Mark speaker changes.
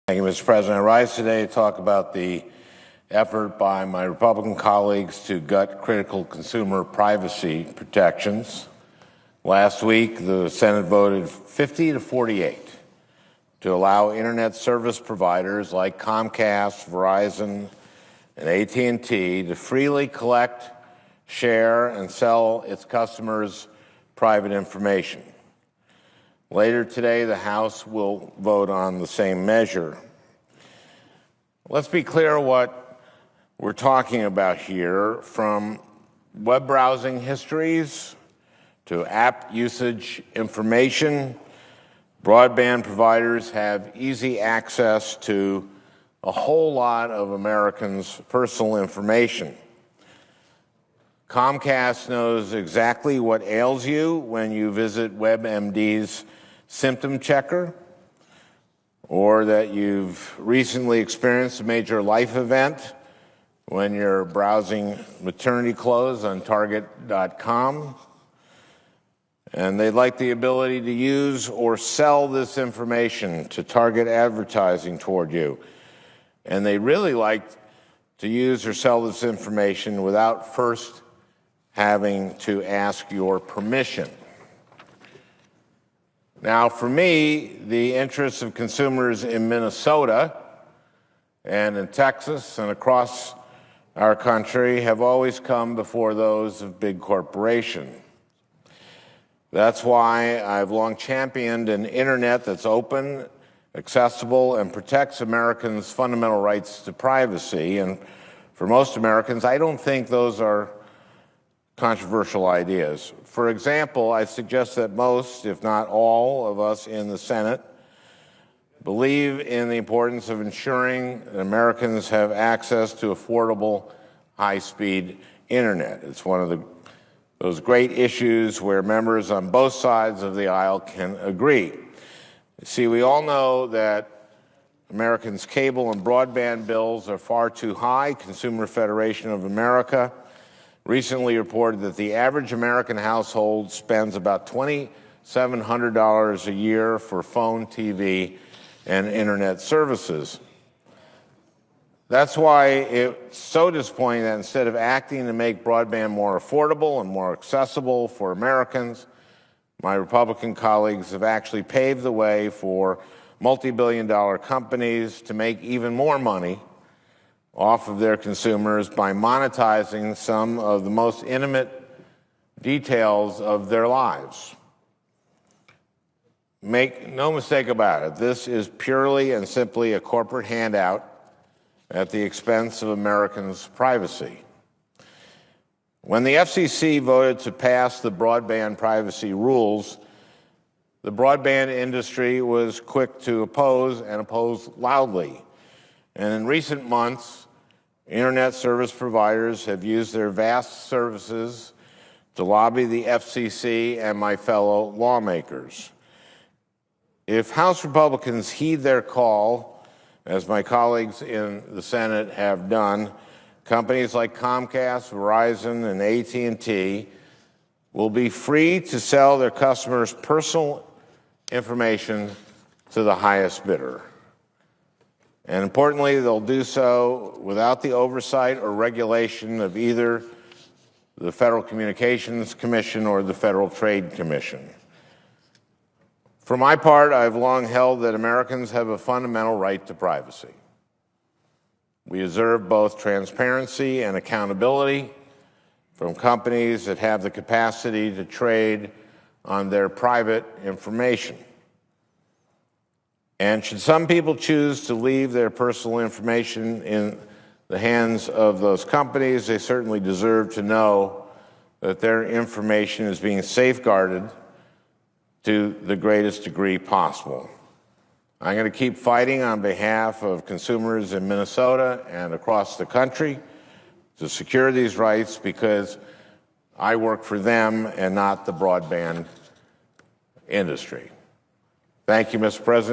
Speaker 1: Thank you, Mr. President. I rise today to talk about the effort by my Republican colleagues to gut critical consumer privacy protections. Last week, the Senate voted 50 to 48 to allow internet service providers like Comcast, Verizon, and AT&T to freely collect, share, and sell its customers' private information. Later today, the House will vote on the same measure. Let's be clear what we're talking about here, from web browsing histories to app usage information. Broadband providers have easy access to a whole lot of Americans' personal information. Comcast knows exactly what ails you when you visit WebMD's symptom checker, or that you've recently experienced a major life event when you're browsing maternity clothes on Target.com. And they'd like the ability to use or sell this information to target advertising toward you. And they really like to use or sell this information without first having to ask your permission. Now, for me, the interests of consumers in Minnesota and in Texas and across our country have always come before those of big corporations. That's why I've long championed an internet that's open, accessible, and protects Americans' fundamental rights to privacy. And for most Americans, I don't think those are controversial ideas. For example, I suggest that most, if not all, of us in the Senate believe in the importance of ensuring that Americans have access to affordable, high-speed internet. It's one of those great issues where members on both sides of the aisle can agree. See, we all know that Americans' cable and broadband bills are far too high. Consumer Federation of America recently reported that the average American household spends about $2,700 a year for phone, TV, and internet services. That's why it's so disappointing that instead of acting to make broadband more affordable and more accessible for Americans, my Republican colleagues have actually paved the way for multi-billion-dollar companies to make even more money off of their consumers by monetizing some of the most intimate details of their lives. Make no mistake about it, this is purely and simply a corporate handout at the expense of Americans' privacy. When the FCC voted to pass the broadband privacy rules, the broadband industry was quick to oppose and oppose loudly. And in recent months, internet service providers have used their vast services to lobby the FCC and my fellow lawmakers. If House Republicans heed their call, as my colleagues in the Senate have done, companies like Comcast, Verizon, and AT&T will be free to sell their customers' personal information to the highest bidder. And importantly, they'll do so without the oversight or regulation of either the Federal Communications Commission or the Federal Trade Commission. For my part, I've long held that Americans have a fundamental right to privacy. We deserve both transparency and accountability from companies that have the capacity to trade on their private information. And should some people choose to leave their personal information in the hands of those companies, they certainly deserve to know that their information is being safeguarded to the greatest degree possible. I'm going to keep fighting on behalf of consumers in Minnesota and across the country to secure these rights, because I work for them and not the broadband industry. Thank you, Mr. President.